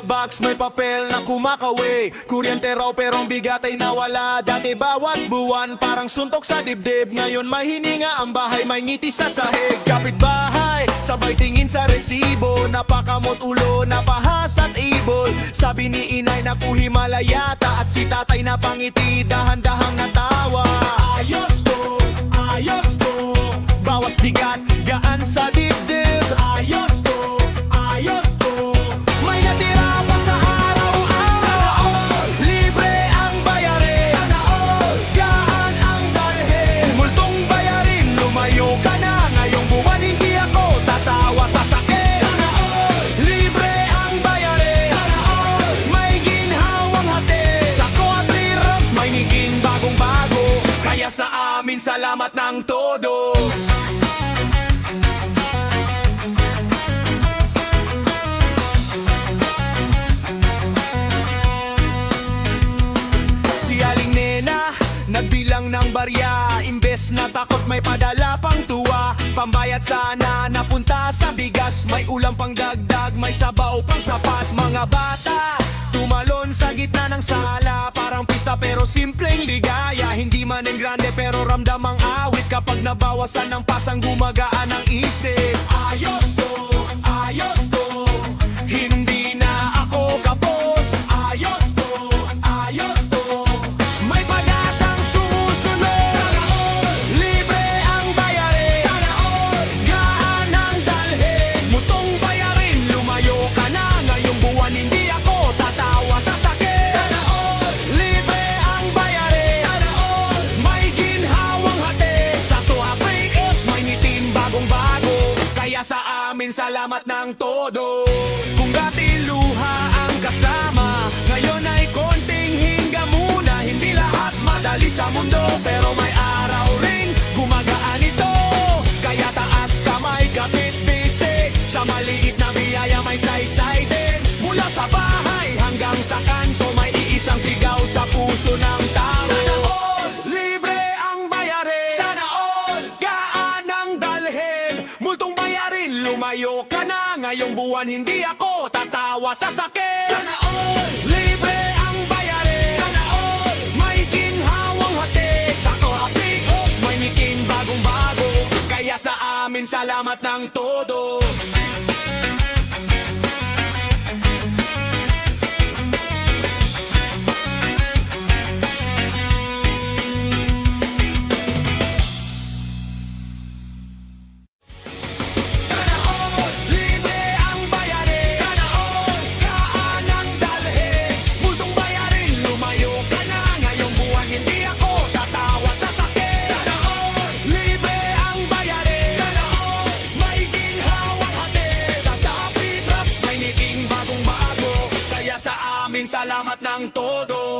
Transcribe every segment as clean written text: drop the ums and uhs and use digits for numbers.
box, may papel na kumakawi. Kuryente raw pero ang bigat ay nawala. Dati bawat buwan parang suntok sa dibdib. Ngayon may hininga ang bahay, may ngiti sa sahig. Kapitbahay, sabay tingin sa resibo. Napakamot ulo, napahas at ibol. Sabi ni inay na kuhimalayata. At si tatay na pangiti, dahan-dahang natawa. Ayos to, ayos to. Bawas bigat, gaan sa dibdib. Ayos to, ayos to. May natira pa sa araw-araw. Sana all, libre ang bayarin. Sana all, gaan ang dalhin. Multong bayarin, lumayo ka na. Ngayong buwan hindi ako tatawa sa sakit. Sana all, libre ang bayarin. Sana all, may ginhawang hati. Sa Coatri Rocks, may niging bagong-bago. Kaya sa amin, salamat ng todo. Nagbilang ng barya, imbes na takot may padala pang tuwa. Pambayad sana napunta sa bigas, may ulam pang dagdag, may sabaw pang sapat. Mga bata, tumalon sa gitna ng sala. Parang pista pero simpleng ligaya. Hindi man ang grande pero ramdam ang awit. Kapag nabawasan ng pasang gumagaan ang isip. Ayos to, ayos to. Hindi na ako kapos. Ayos to, ayos to. May pag-asang sumusunod. Sana all, libre ang bayarin. Sana all, gaan ang dalhin. Mutong bayarin, lumayo ka na. Ngayong buwan hindi ako tatawa sa sakit. Sana all, libre ang bayarin. Sana all, may ginhawang hati. Sa Coatri Rocks, may ngiting bagong-bago. Kaya sa amin, salamat ng todo. Kung dati luha ang kasama, ngayon ay konting hinga muna. Hindi lahat madali sa mundo, pero may araw ring gumagaan ito. Kaya taas kamay, kapit bisig. Sa maliit na biyaya may saysay din. Mula sa bahay hanggang sa kanto, may iisang sigaw sa puso ng tao. Sana all, libre ang bayarin. Sana all, gaan ang dalhin. Multong bayarin, lumayo ka na. Ngayong buwan hindi ako tatawa sa sakit. Sana all, libre ang bayarin. Sana all, may ginhawang hati. Sa Coatri Rocks, may ngiting bagong-bago. Kaya sa amin, salamat ng todo. Sana all, libre ang bayarin. Sana all, gaan ang dalhin. Multong bayarin, lumayo ka na. Ngayong buwan hindi ako tatawa sa sakit. Sana all, libre ang bayarin. Sana all, may ginhawang hati. Sa Coatri Rocks, may ngiting bagong-bago. Kaya sa amin, salamat ng todo.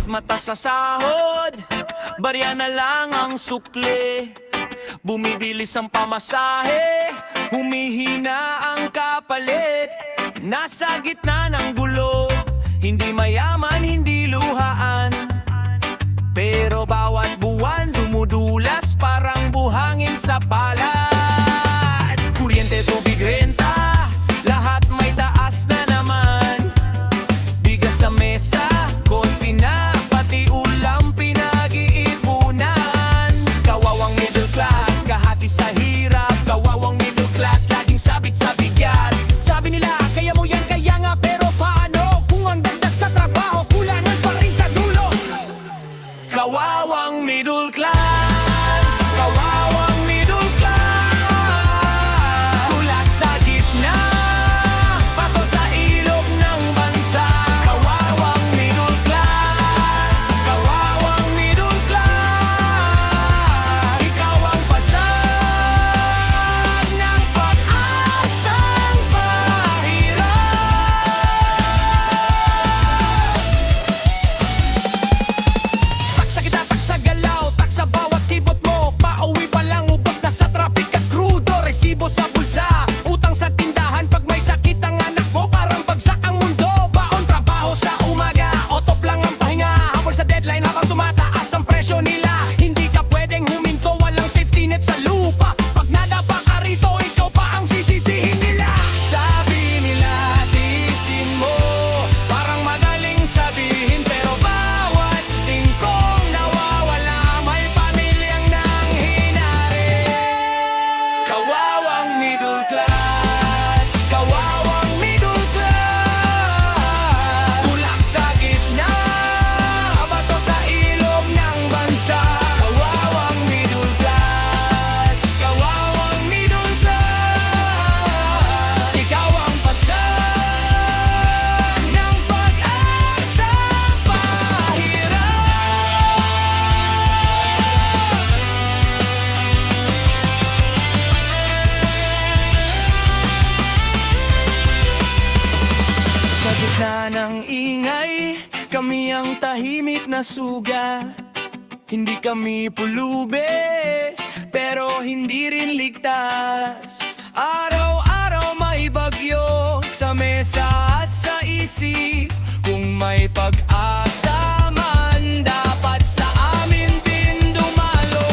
Mata sa sahod, barya na lang ang sukli. Bumibilis ang pamasahe, humihina ang kapalit. Nasa gitna ng gulo, hindi mayaman, hindi luhaan. Pero bawat buwan dumudulas parang buhangin sa palad. Kuryente, tubig, renta, lahat may taas na naman. Bigas sa mesa, konti na, pati ulam pinag-iipunan. Kawawang middle class, kahati sa hirap. Kawawang middle class, laging sabit sa bigat. Sabi nila, kaya mo yan, kaya nga, pero paano? Kung ang dagdag sa trabaho, kulangan pa rin sa dulo. Kawawang middle class, kawawang middle class. Kulat sa gitna, pato sa ilog ng bansa. Kawawang middle class, kawawang middle class. Ikaw ang pasay ng ingay, kami ang tahimik na suga. Hindi kami pulube, pero hindi rin ligtas. Araw-araw may bagyo sa mesa at sa isip. Kung may pag-asa man, dapat sa amin din dumaloy.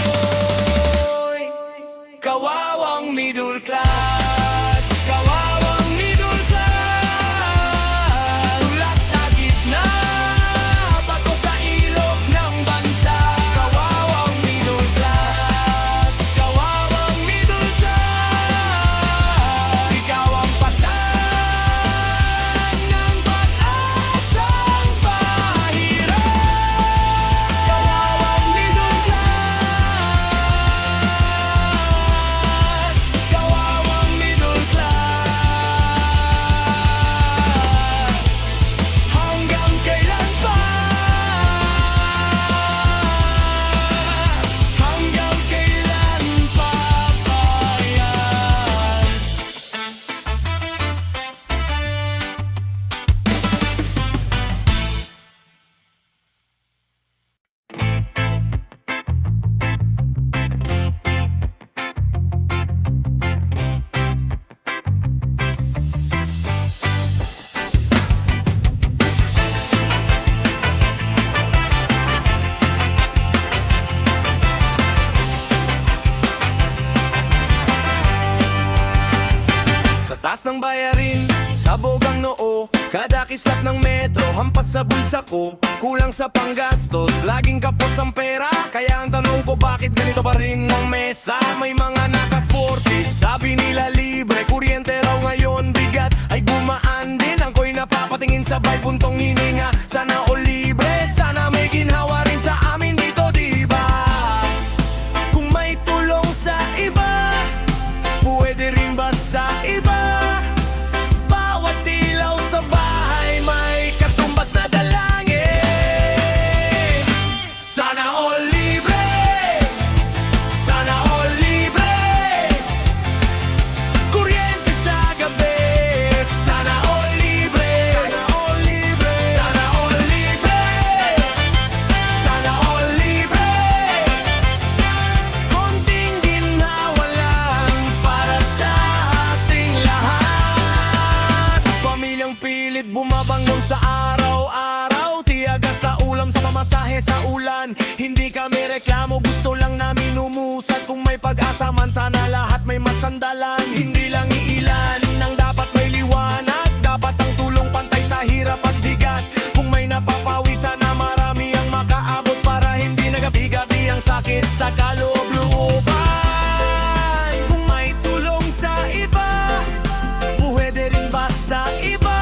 Kawawang middle class, kawawang middle class. Tulak sa gitna, bato sa ilog ng bansa. Kawawang middle class, kawawang middle class. Ikaw ang pasan ng pag-asang pahirap. Kawawang middle class, kawawang middle class. Hanggang kailan pa? Hanggang kailan pa ba yan? Sa taas ng bayarin, sabog ang noo. Kada kislap ng metro, hampas sa bulsa ko. Kulang sa panggastos, laging kapos ang pera. Kaya ang tanong ko, bakit ganito pa rin ang mesa? May mga naka-40, sabi nila libre. Kuryente raw ngayon, bigat ay gumaan din. Ang ko'y napapatingin sabay puntong hininga. Sana o libre, sana may ginhawa rin sa amin dito, diba? Kung may tulong sa iba, pwede rin ba sa iba? Bawat ilaw sa bahay may katumbas na dalangin. Sana all libre, sana all libre. Kuryente sa gabi, sana all libre. Sana all libre, sana all libre. Sana all libre. Konting ginhawa lang para sa ating lahat. Pamilyang pilit bumabangon sa araw-araw. Tiyaga sa ulam, sa pamasahe, sa ulan. Hindi kami reklamo, gusto lang namin umusad. Kung may pag-asa man, sana lahat may masandalan. Hindi lang iilan ang dapat may liwanag. Dapat ang tulong pantay sa hirap at bigat. Kung may napapawi, sana marami ang makaabot para hindi nagabi-gabi ang sakit sa kaloob-looban. Kung may tulong sa iba, pwede rin ba sa iba?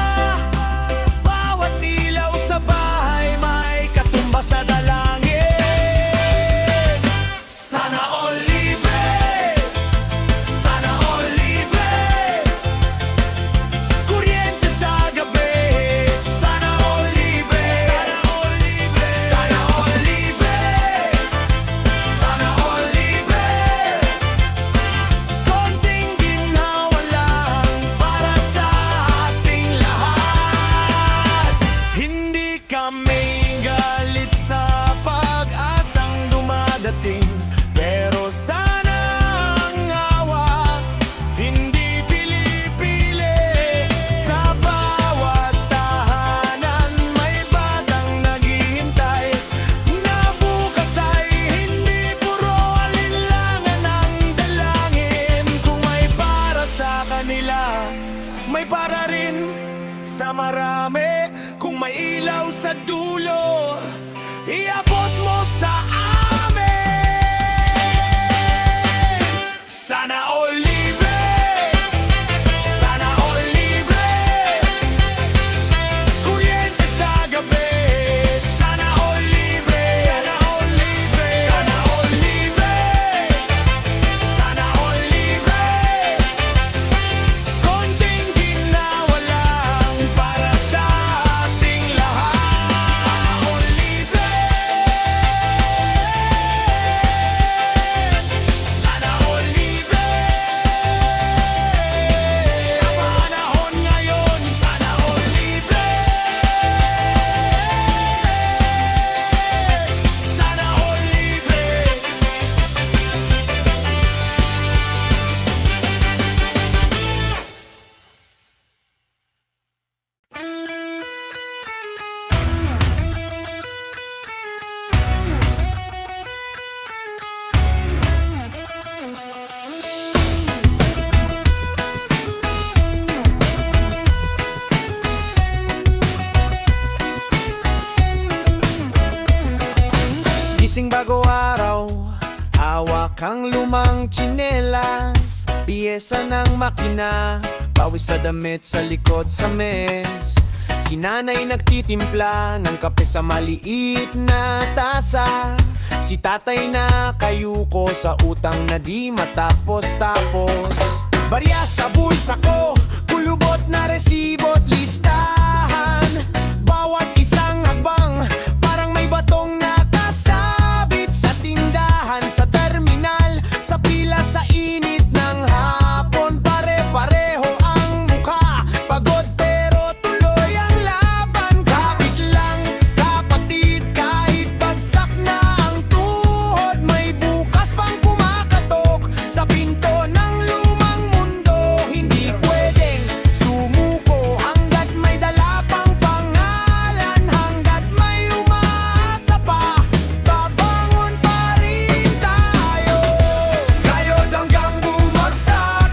Bawat ilaw sa bahay may katumbas na dalangin. Sana all libre, sana all libre. Kuryente sa gabi, sana all libre. Sana all libre, sana all libre. Sana all libre. Konting ginhawa lang para sa ating lahat. Hindi kami galit sa pag-asang dumadating, pero sana ang awa hindi pili-pili. Sa bawat tahanan may batang naghihintay, na bukas ay hindi puro alinlangan ang dalangin. Kung may para sa kanila, may para rin sa marami. Kung may ilaw sa dulo, iabot mo sa amin. Sana all libre, sana all libre. Kuryente sa gabi, sana all libre. Sana all libre, sana all libre. Sana all libre. Konting ginawa lang para sa ating lahat. Sana all libre. Gising bago araw, hawak ang lumang tsinelas, piyesa ng makina, pawis sa damit sa likod sa mes. Si nanay nagtitimpla ng kape sa maliit na tasa, si tatay na kayuko sa utang na di matapos-tapos. Barya sa bulsa ko, kulubot na resibo't listahan, bawat isang hakbang parang may batong nakasabit sa tindahan, sa terminal, sa pila, sa init ng hapon. Pare-pareho ang mukha, pagod pero tuloy ang laban. Kapit lang, kapatid, kahit bagsak na ang tuhod, may bukas pang kumakatok sa pinto ng lumang mundo. Hindi pwedeng sumuko hanggat may dala pang pangalan, hanggat may umaasa pa, babangon pa rin tayo. Kayo't hanggang bumagsak,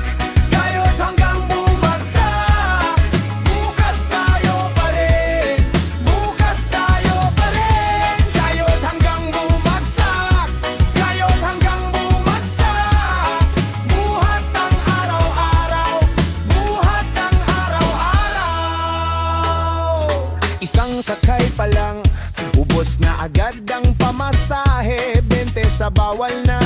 kayo't hanggang bumagsak, bukas tayo pa rin, bukas tayo pa rin. Kayo't hanggang bumagsak, kayo't hanggang bumagsak, buhat ang araw-araw, buhat ang araw-araw. Isang sakay pa lang, ubos na agad ang pamasahe, 20 sa bawal na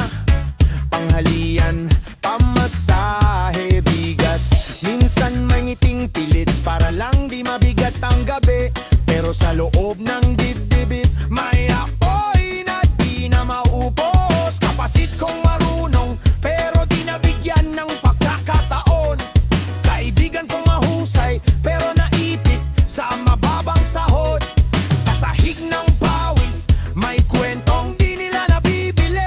panghalian, pamasahe, bigas. Minsan may ngiting pilit para lang di mabigat ang gabi, pero sa loob ng dibdibit may apoy na di na maupos. Kapatid kong marunong pero di nabigyan ng pagkakataon, kaibigan kong mahusay pero naipit sa mababang sahod. Sa sahig ng pawis may kwentong di nila nabibili,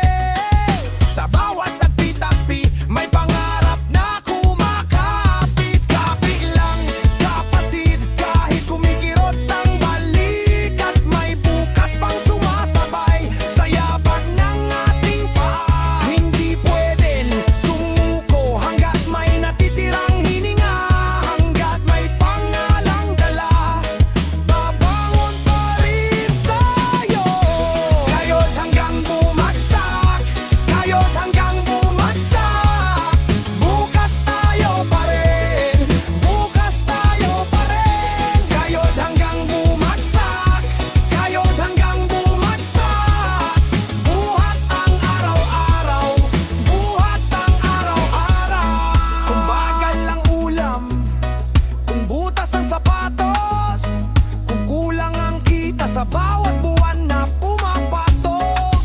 sa bawat tagpi-tagpi may pangarap na kumakapit. Kapit lang, kapatid, kahit kumikirot ang balikat, may bukas pang sumasabay sa yabag ng ating paa. Hindi pwedeng sumuko hanggat may natitirang hininga, hanggat may pangalang dala, babangon pa rin tayo. Kayo't hanggang bumagsak, kayo't hanggang bumagsak, bukas tayo pa rin, bukas tayo pa rin. Kayo't hanggang bumagsak, kayo't hanggang bumagsak, buhat ang araw-araw, buhat ang araw-araw. Kung bagal ang ulam, kung butas ang sapatos, kung kulang ang kita sa bawat buwan na pumapasok,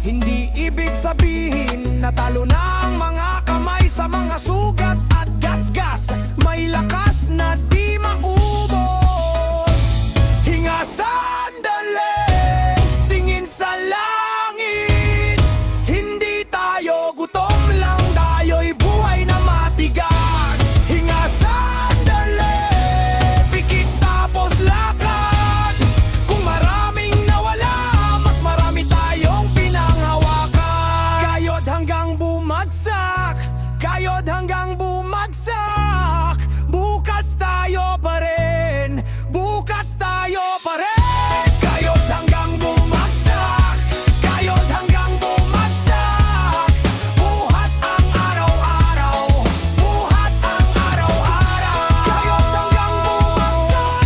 hindi ibig sabihin na talo na ang mga kamay sa mga sugat at gasgas. May lakas na di maubos. Hinga sandali, tingin sa langit. Hindi tayo gutom lang, tayo'y buhay na matigas. Hinga sandali, pikit tapos lakad. Kung maraming nawala, mas marami tayong pinanghawakan. Kayo't hanggang bumagsak, kayo't hanggang bumagsak, bukas tayo pa rin, bukas tayo pa rin. Kayo't hanggang bumagsak, kayo't hanggang bumagsak, buhat ang araw-araw, buhat ang araw-araw. Kayo't hanggang bumagsak,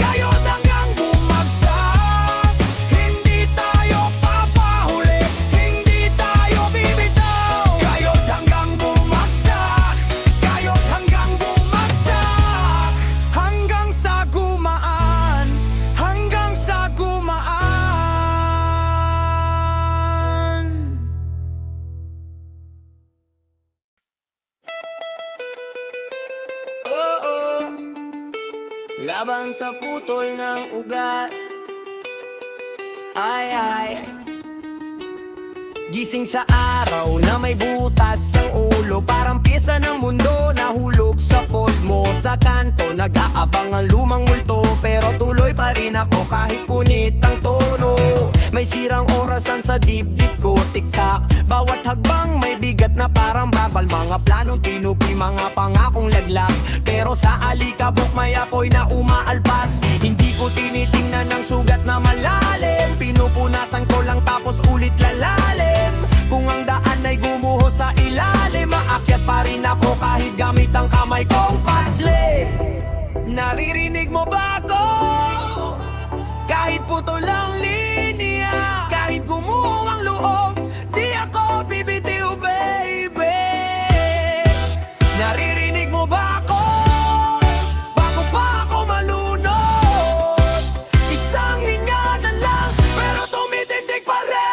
kayo't hanggang bumagsak, hindi tayo papahuli, hindi tayo bibitaw. Kayo't hanggang bumagsak, kayo't hanggang bumagsak, hanggang sa gumaan, hanggang sa gumaan. Oo, laban sa putol ng ugat. Ay, gising sa araw na may butas ang ulo, parang pyesa ng mundo nahulog sa fold mo. Sa kanto nag-aabang ang lumang multo, pero tuloy pa rin ako kahit punit ang tono. May sirang orasan sa dibdib ko, tiktak. Bawat hagbang may bigat na parang babal. Mga planong tinupi, mga pangakong laglag, pero sa alikabok may apoy na umaalpas. Hindi ko tinitingnan ang sugat na malalim. Pinupunasan ko lang tapos ulit lalalim. Kung ang daan ay gumuho sa ilalim, maakyat pa rin ako kahit gamit ang kamay kong pasle. Naririnig mo ba ako? Kahit putol ang linya, kahit gumuho ang loob, di ako bibitiw, baby. Naririnig mo ba ako? Bago pa ako malunod, isang hinga na lang, pero tumitindig pa rin.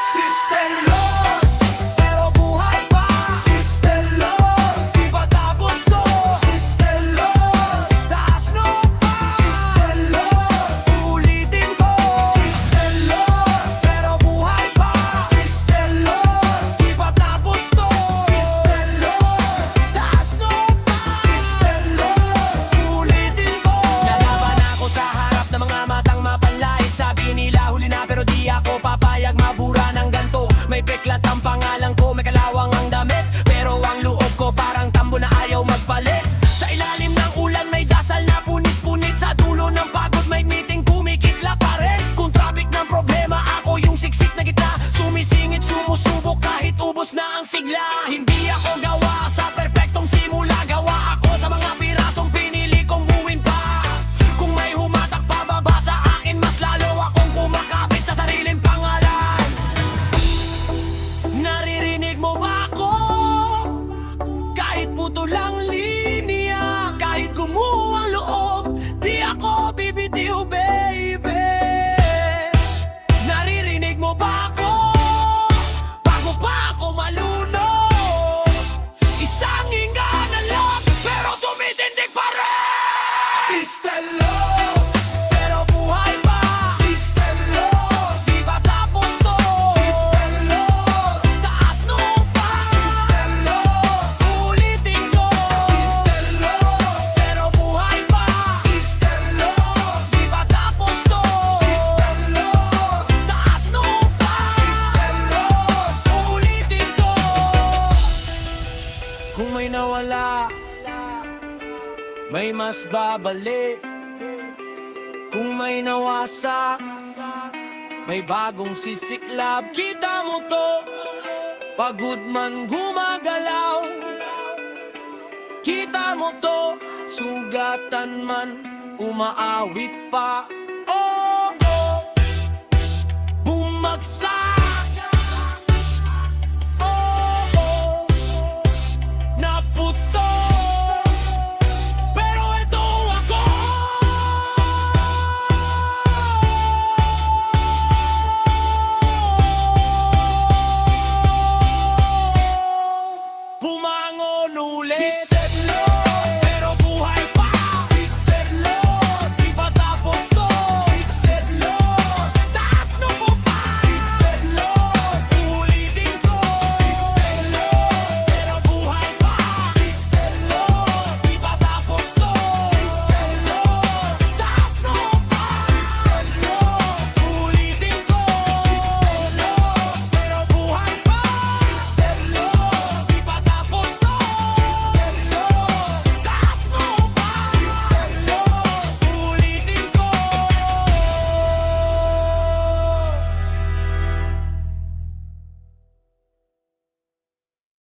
Sister Los, pero buhay pa. Sister Los, di ba tapos to? Sister Los, taas no pa. Sister Los, ulitin ko. Sister Los, pero buhay pa. Sister Los, di ba tapos to? Sister Los, taas no pa. Sister Los, ulitin ko. Nalaban ako sa harap ng mga matang mapanlait. Sabi nila huli na pero di ako papayag mabura ng ganto. May peklat ang pangalan ko, may kalawang ang damit, pero ang loob ko parang tambo na ayaw magpalit. Sa ilalim ng ulan may dasal na punit-punit, sa dulo ng pagod may meeting kumikisla pa rin. Kung traffic ng problema, ako yung siksik na gitna, sumisingit, sumusubok kahit ubos na ang sigla. Hindi ako gawa sa perpektong simula, gawa ako sa mga pirasong pinili kong buuin pa. Kung may humatak pababa sa akin, mas lalo akong kumakapit sa sariling pangalan. Naririnig mo ba ako? Kahit putol ang linya, kahit gumuho ang loob, di ako bibitiw, baby. Naririnig mo ba ako? Bago pa ako malunod, isang hinga na lang, pero tumitindig pa rin. Sister Los, pero buhay pa. Sister Los, di ba tapos to? Sister Los, taas no pa. Sister Los, ulitin ko. Sister Los, pero buhay pa. Sister Los, di ba tapos to? Sister Los, taas no pa. Sister Los, ulitin ko. Kung may nawala, may mas babalik. Kung may nawasa, may bagong sisiklab. Kita mo to, pagod man gumagalaw. Kita mo to, sugatan man, umaawit pa. Oh, oh, bumagsak. Oh, oh, naputo. Pero ito ako. Bumangon ulit.